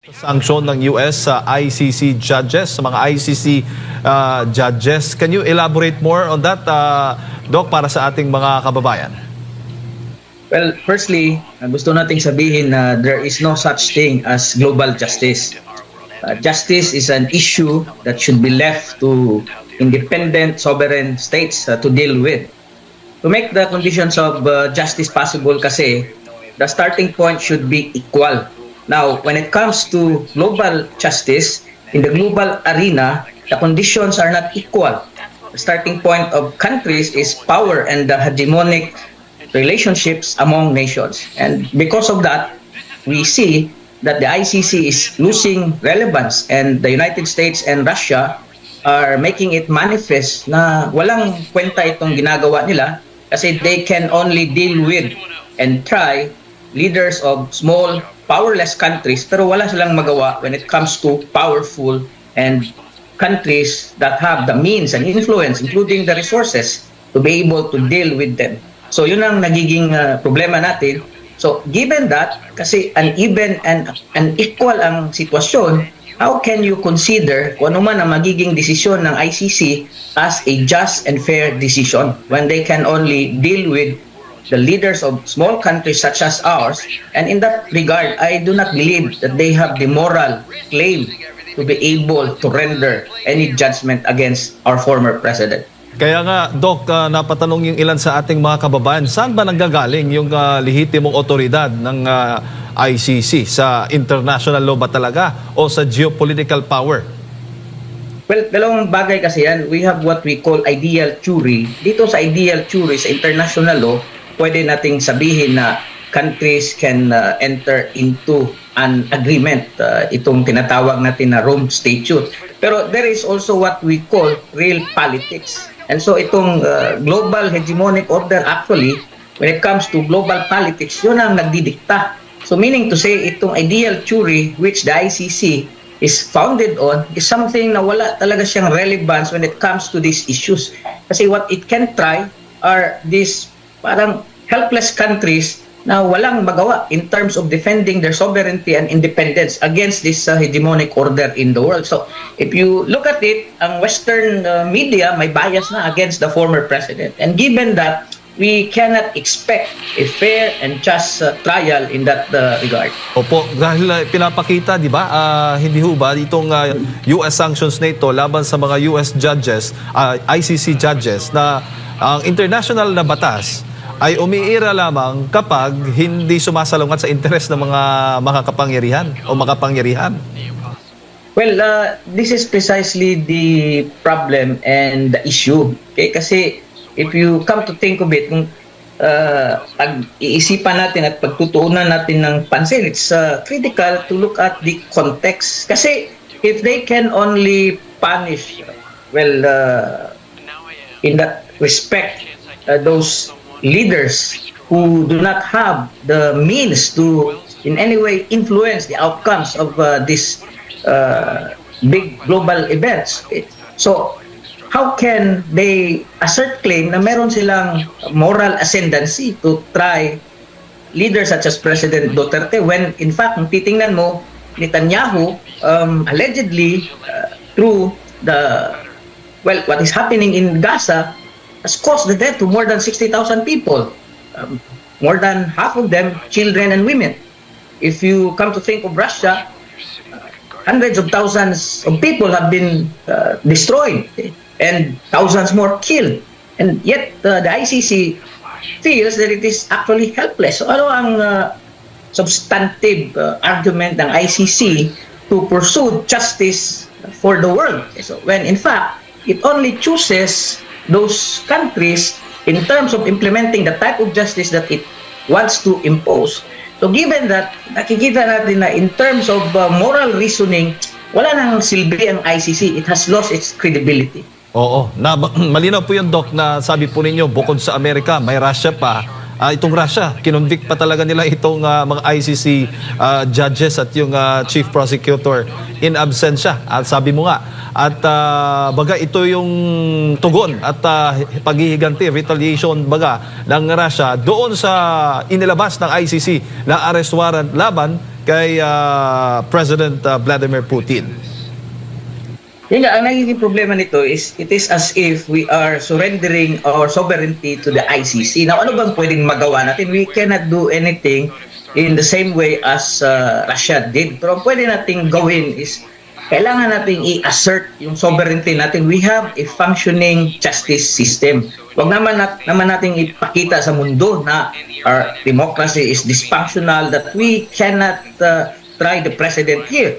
Sanction ng US sa ICC judges, sa mga ICC judges. Can you elaborate more on that, Doc, para sa ating mga kababayan? Well, firstly, gusto nating sabihin na there is no such thing as global justice. Justice is an issue that should be left to independent sovereign states to deal with. To make the conditions of justice possible kasi, the starting point should be equal. Now, when it comes to global justice, in the global arena, the conditions are not equal. The starting point of countries is power and the hegemonic relationships among nations. And because of that, we see that the ICC is losing relevance, and the United States and Russia are making it manifest na walang kwenta itong ginagawa nila kasi they can only deal with and try leaders of small powerless countries, pero wala silang magawa when it comes to powerful and countries that have the means and influence, including the resources, to be able to deal with them. So yun ang nagiging problema natin. So given that, kasi uneven and unequal ang sitwasyon, how can you consider kung ano man ang magiging desisyon ng ICC as a just and fair decision when they can only deal with the leaders of small countries such as ours? And in that regard, I do not believe that they have the moral claim to be able to render any judgment against our former president. Kaya nga, Doc, napatanong yung ilan sa ating mga kababayan, saan ba nanggagaling yung lehitimong otoridad ng ICC? Sa international law ba talaga o sa geopolitical power? Well, dalawang bagay kasi yan. We have what we call ideal jury. Dito sa ideal jury, sa international law, pwede nating sabihin na countries can enter into an agreement, itong tinatawag natin na Rome Statute. Pero there is also what we call real politics. And so itong global hegemonic order, actually, when it comes to global politics, yun ang nagdidikta. So meaning to say, itong ideal jury which the ICC is founded on is something na wala talaga siyang relevance when it comes to these issues. Kasi what it can try are these parang helpless countries na walang magawa in terms of defending their sovereignty and independence against this hegemonic order in the world. So if you look at it, ang Western media may bias na against the former president. And given that, we cannot expect a fair and just trial in that regard. Opo, dahil pinapakita, di ba, hindi ho ba itong US sanctions na ito laban sa mga US judges, ICC judges, na ang international na batas ay umiira lamang kapag hindi sumasalungat sa interes ng mga kapangyarihan o makapangyarihan. Well, this is precisely the problem and the issue. Okay? Kasi if you come to think of it, kung pag-iisipan natin at pagtutuunan natin ng pansin, it's critical to look at the context. Kasi if they can only punish, well, in that respect, those leaders who do not have the means to in any way influence the outcomes of these big global events. So, how can they assert claim na meron silang moral ascendancy to try leaders such as President Duterte when in fact, kung titingnan mo, Netanyahu allegedly through the, well, what is happening in Gaza has caused the death to more than 60,000 people, more than half of them children and women. If you come to think of Russia, hundreds of thousands of people have been destroyed and thousands more killed. And yet the ICC feels that it is actually helpless. So ano ang substantive argument ng ICC to pursue justice for the world? So when in fact, it only chooses those countries in terms of implementing the type of justice that it wants to impose. So given that, nakikita natin na in terms of moral reasoning, wala nang silbi ang ICC. It has lost its credibility. Oo, malinaw po yung, Doc, na sabi po ninyo, bukod sa Amerika, may Russia pa. Itong Russia, kinonvict pa talaga nila itong mga ICC judges at yung chief prosecutor in absentia. At sabi mo nga, at baga ito yung tugon at paghihiganti, retaliation baga ng Russia doon sa inilabas ng ICC na arrest warrant laban kay President Vladimir Putin? Yun nga, ang nagiging problema nito is it is as if we are surrendering our sovereignty to the ICC. Now, ano bang pwedeng magawa natin? We cannot do anything in the same way as Russia did. Pero ang pwede nating gawin is kailangan nating i-assert yung sovereignty natin. We have a functioning justice system. Huwag naman nating ipakita sa mundo na our democracy is dysfunctional, that we cannot try the president here.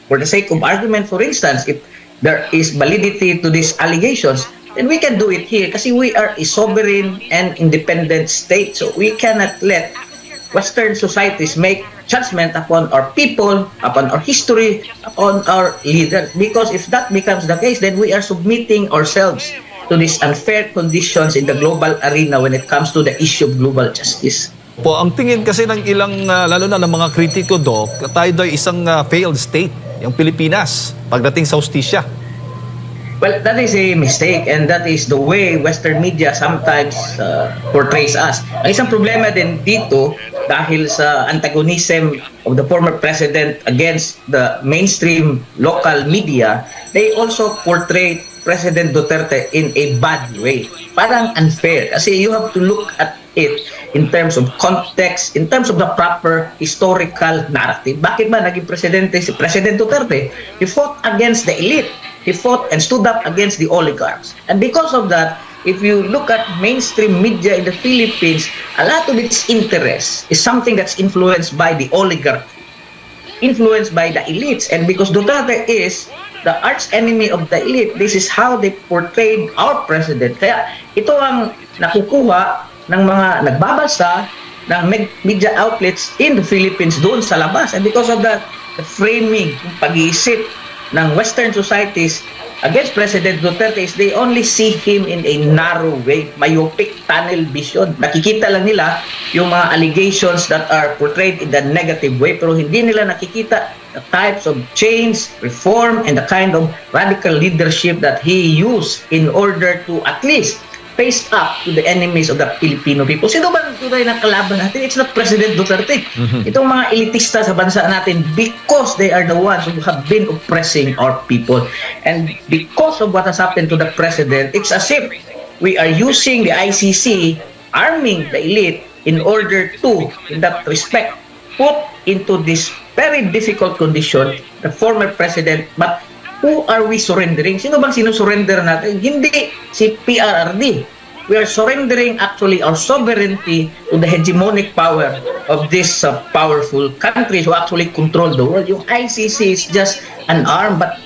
For the sake of argument, for instance, if there is validity to these allegations, then we can do it here kasi we are a sovereign and independent state. So we cannot let Western societies make judgment upon our people, upon our history, upon our leaders. Because if that becomes the case, then we are submitting ourselves to these unfair conditions in the global arena when it comes to the issue of global justice. Po, ang tingin kasi ng ilang, lalo na ng mga kritiko, Doc, tayo daw isang failed state, yung Pilipinas, pagdating sa hustisya. Well, that is a mistake and that is the way Western media sometimes portrays us. Ang isang problema din dito dahil sa antagonism of the former president against the mainstream local media, they also portray President Duterte in a bad way. Parang unfair kasi you have to look at it in terms of context, in terms of the proper historical narrative. Bakit ba naging presidente si President Duterte? He fought against the elite. He fought and stood up against the oligarchs. And because of that, if you look at mainstream media in the Philippines, a lot of its interest is something that's influenced by the oligarchy, influenced by the elites. And because Duterte is the arch enemy of the elite, this is how they portrayed our president. Kaya ito ang nakukuha ng mga nagbabasa ng media outlets in the Philippines doon sa labas. And because of that, the framing, yung pag-iisip ng Western societies against President Duterte is they only see him in a narrow way, myopic tunnel vision. Nakikita lang nila yung mga allegations that are portrayed in the negative way, pero hindi nila nakikita the types of change, reform, and the kind of radical leadership that he used in order to at least face up to the enemies of the Filipino people. Sino ba tunay na kalaban natin? It's not President Duterte. Itong mga elitista sa bansa natin because they are the ones who have been oppressing our people. And because of what has happened to the President, it's as if we are using the ICC, arming the elite in order to, in that respect, put into this very difficult condition the former President. But who are we surrendering? Sino bang sinusurrender natin? Hindi si PRRD. We are surrendering actually our sovereignty to the hegemonic power of these powerful countries who actually control the world. Yung ICC is just an arm, but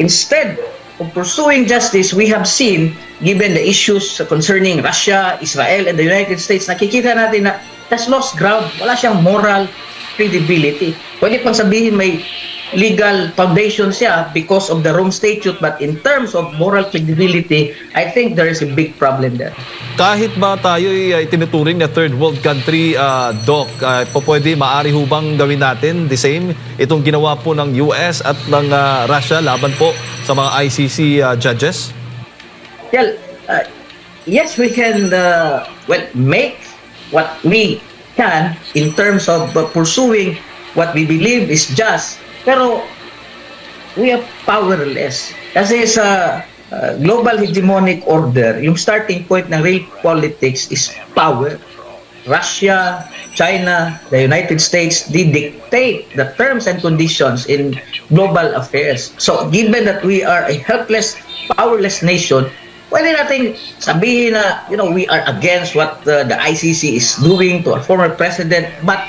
instead of pursuing justice, we have seen, given the issues concerning Russia, Israel, and the United States, nakikita natin na that's lost ground. Wala siyang moral credibility. Pwede pang sabihin may legal foundation siya because of the Rome Statute, but in terms of moral credibility, I think there is a big problem there. Kahit ba tayo ay tinuturing na third world country, Doc, pwede, maaari hubang gawin natin the same itong ginawa po ng US at ng Russia laban po sa mga ICC judges? Well, yes, we can make what we can in terms of pursuing what we believe is just. Pero we are powerless. Kasi sa global hegemonic order, yung starting point ng real politics is power. Russia, China, the United States, they dictate the terms and conditions in global affairs. So given that we are a helpless, powerless nation, pwede natin sabihin na, we are against what the ICC is doing to our former president, but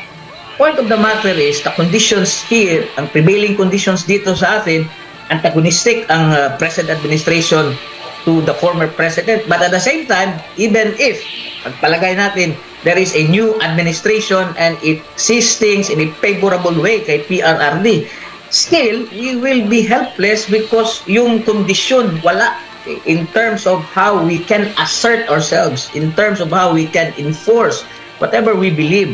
point of the matter is, the conditions here, ang prevailing conditions dito sa atin, antagonistic ang present administration to the former president. But at the same time, even if, pagpalagay natin, there is a new administration and it sees things in a favorable way kay PRRD, still, we will be helpless because yung kondisyon wala in terms of how we can assert ourselves, in terms of how we can enforce whatever we believe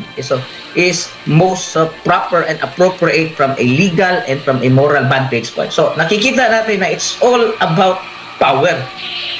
is most proper and appropriate from a legal and from a moral vantage point. So nakikita natin na it's all about power.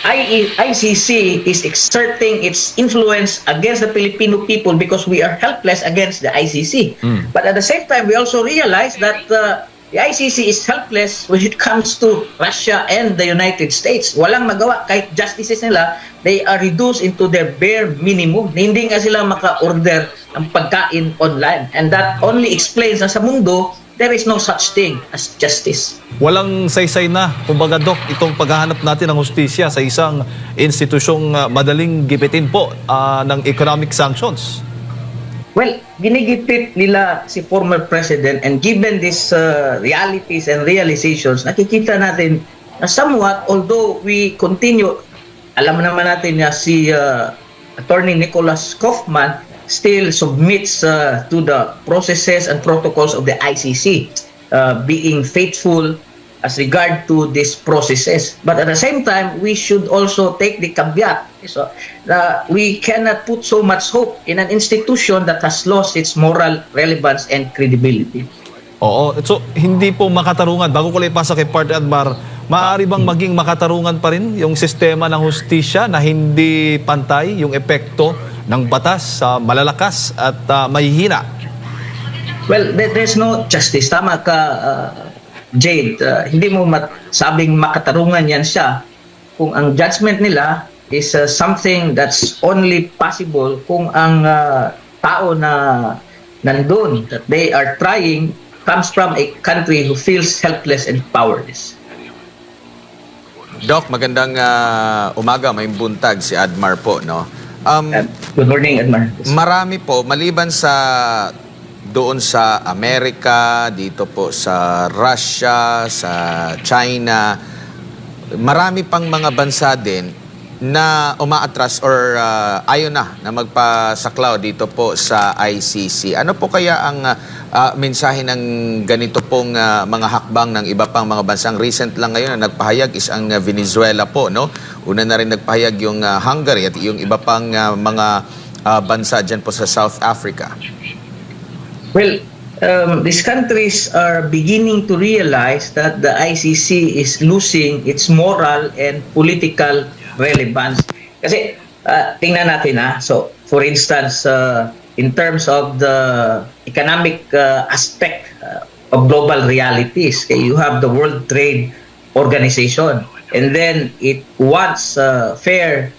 ICC is exerting its influence against the Filipino people because we are helpless against the ICC. But at the same time, we also realize that the ICC is helpless when it comes to Russia and the United States. Walang magawa. Kahit justices nila, they are reduced into their bare minimum. Hindi nga sila maka-order ng pagkain online. And that only explains na sa mundo, there is no such thing as justice. Walang saysay na, kumbaga Doc, itong paghahanap natin ng hustisya sa isang institusyong madaling gipitin po ng economic sanctions. Well, ginigipit nila si former president, and given these realities and realizations, nakikita natin na somewhat, although we continue, alam naman natin na si Attorney Nicholas Kaufman still submits to the processes and protocols of the ICC, being faithful as regard to these processes. But at the same time, we should also take the caveat. So, we cannot put so much hope in an institution that has lost its moral relevance and credibility. Oo, so hindi po makatarungan. Bago ko lang ipasa kay Partner Admar, maaari bang maging makatarungan pa rin yung sistema ng hustisya na hindi pantay yung epekto ng batas sa malalakas at mahihina? Well, there's no justice. Tama ka, Jade. Hindi mo sabing makatarungan yan siya kung ang judgment nila is something that's only possible kung ang tao na nandun, that they are trying, comes from a country who feels helpless and powerless. Doc, magandang umaga, may buntag si Admar po, no? Good morning, Admar. Marami po, maliban sa doon sa Amerika, dito po sa Russia, sa China, marami pang mga bansa din na umaatras or ayaw na magpasaklaw dito po sa ICC. Ano po kaya ang mensahe ng ganito pong mga hakbang ng iba pang mga bansang recent lang ngayon na nagpahayag is ang Venezuela po, no? Una na rin nagpahayag yung Hungary at yung iba pang mga bansa dyan po sa South Africa. Well, these countries are beginning to realize that the ICC is losing its moral and political relevance. Kasi tingnan natin so for instance, in terms of the economic aspect of global realities, okay, you have the World Trade Organization, and then it wants fair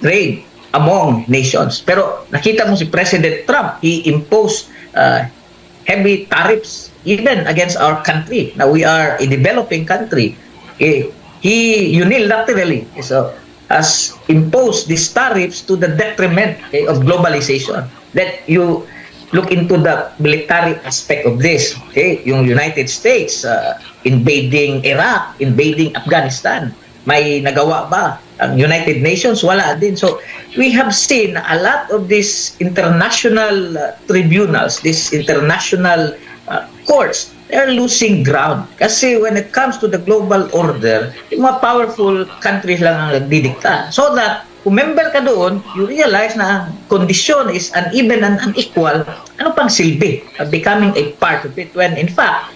trade among nations. Pero nakita mo si President Trump, he imposed heavy tariffs even against our country. Now we are a developing country. He unilaterally has imposed these tariffs to the detriment of globalization. That you look into the military aspect of this. Okay, yung United States invading Iraq, invading Afghanistan. May nagawa ba ang United Nations? Wala din. So we have seen a lot of these international tribunals, these international courts, they're losing ground. Kasi when it comes to the global order, yung mga powerful countries lang ang nagdidikta. So that kung member ka doon, you realize na ang kondisyon is uneven and unequal. Ano pang silbi of becoming a part of it when in fact,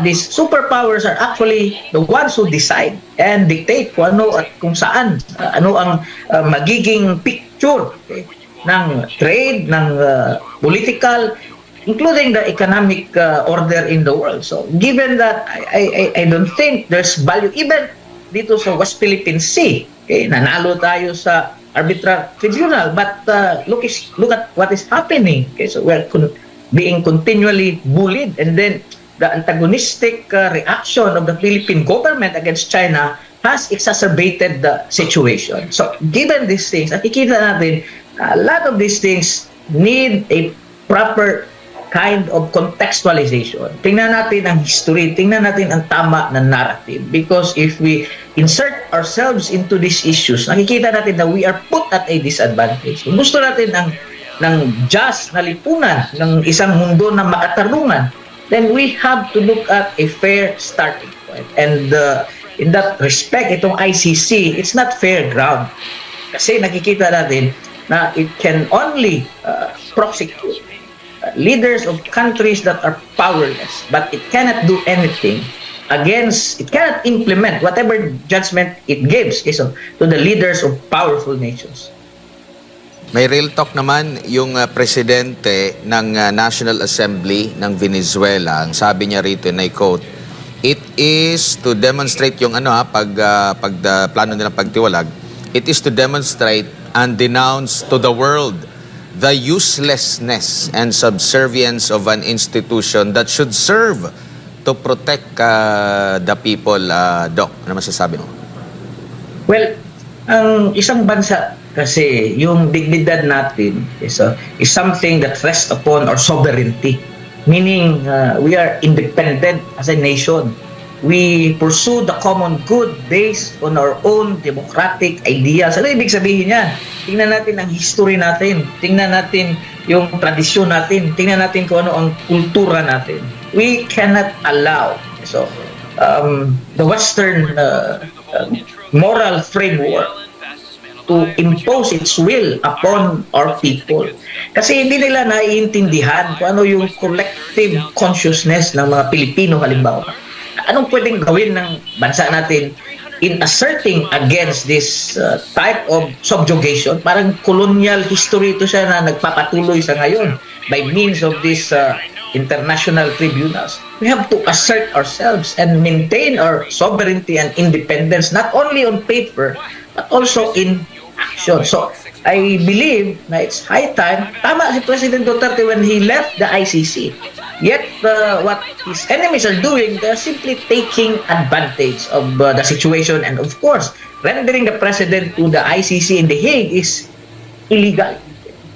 these superpowers are actually the ones who decide and dictate kung ano at kung saan, ano ang magiging picture, okay, ng trade, ng political, including the economic order in the world. So given that, I don't think there's value even dito sa West Philippine Sea. Okay, nanalo tayo sa arbitral tribunal, but look at what is happening. Okay, so we're being continually bullied, and then the antagonistic reaction of the Philippine government against China has exacerbated the situation. So given these things, nakikita natin a lot of these things need a proper kind of contextualization. Tingnan natin ang history, tingnan natin ang tama na narrative. Because if we insert ourselves into these issues, nakikita natin na we are put at a disadvantage. Kung gusto natin ng just na lipunan ng isang mundo na makatarungan, then we have to look at a fair starting point. And in that respect, itong ICC, it's not fair ground. Kasi nakikita natin na it can only prosecute leaders of countries that are powerless, but it cannot do anything against, it cannot implement whatever judgment it gives, okay, so, to the leaders of powerful nations. May real talk naman yung presidente ng National Assembly ng Venezuela. Ang sabi niya rito, and I quote, "It is to demonstrate yung plano nilang pagtiwalag, it is to demonstrate and denounce to the world the uselessness and subservience of an institution that should serve to protect the people." Doc, ano masasabi mo? Well, ang isang bansa kasi, yung dignidad natin is something that rests upon our sovereignty. Meaning, we are independent as a nation. We pursue the common good based on our own democratic ideas. Ano ibig sabihin yan? Tingnan natin ang history natin. Tingnan natin yung tradisyon natin. Tingnan natin kung ano ang kultura natin. We cannot allow the Western moral framework to impose its will upon our people. Kasi hindi nila naiintindihan kung ano yung collective consciousness ng mga Pilipino halimbawa. Anong pwedeng gawin ng bansa natin in asserting against this type of subjugation? Parang colonial history ito siya na nagpapatuloy sa ngayon by means of these international tribunals. We have to assert ourselves and maintain our sovereignty and independence not only on paper but also in action. So, I believe na it's high time. Tama si President Duterte when he left the ICC. Yet, what his enemies are doing, they're simply taking advantage of the situation. And of course, rendering the President to the ICC in The Hague is illegal.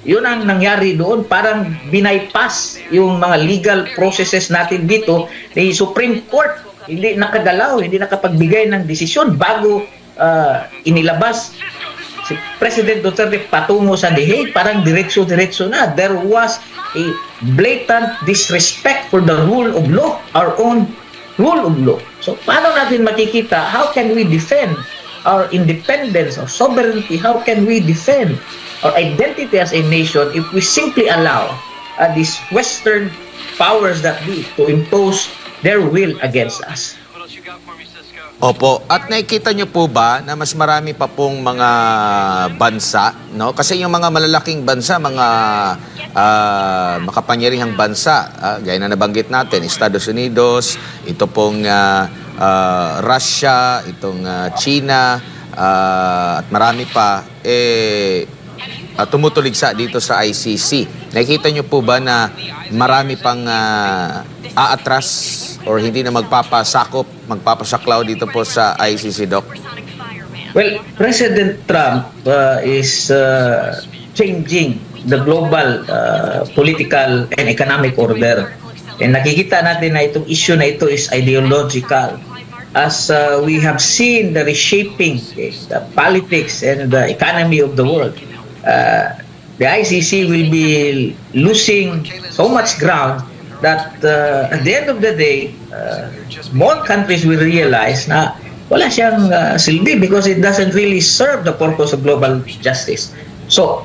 Yun ang nangyari doon. Parang binaypass yung mga legal processes natin dito. The Supreme Court, hindi nakagalaw, hindi nakapagbigay ng desisyon bago inilabas si President Duterte patungo sa The Hague. Parang diretso-diretso na. There was a blatant disrespect for the rule of law, our own rule of law. So, paano natin makikita, how can we defend our independence, our sovereignty? How can we defend our identity as a nation if we simply allow these Western powers that be to impose their will against us? Opo. At nakikita nyo po ba na mas marami pa pong mga bansa, no? Kasi yung mga malalaking bansa, mga makapangyarihang bansa, gaya na nabanggit natin, Estados Unidos, ito pong Russia, itong China, at marami pa, tumutuligsa dito sa ICC. Nakikita nyo po ba na marami pang aatras or hindi na magpapasaklaw dito po sa ICC, Doc? Well, President Trump is changing the global political and economic order. And nakikita natin na itong issue na ito is ideological. As we have seen the reshaping the politics and the economy of the world, the ICC will be losing so much ground that at the end of the day, more countries will realize na wala siyang silbi because it doesn't really serve the purpose of global justice. So,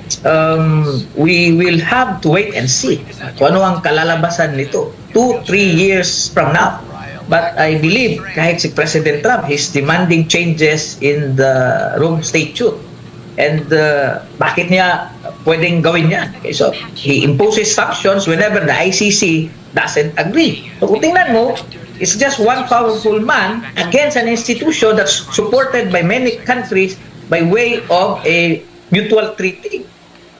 we will have to wait and see kung ano ang kalalabasan nito 2-3 years from now. But I believe kahit si President Trump, he's demanding changes in the Rome Statute. And bakit niya pwedeng gawin yan? Okay, so, he imposes sanctions whenever the ICC doesn't agree. So, kung tingnan mo, it's just one powerful man against an institution that's supported by many countries by way of a mutual treaty.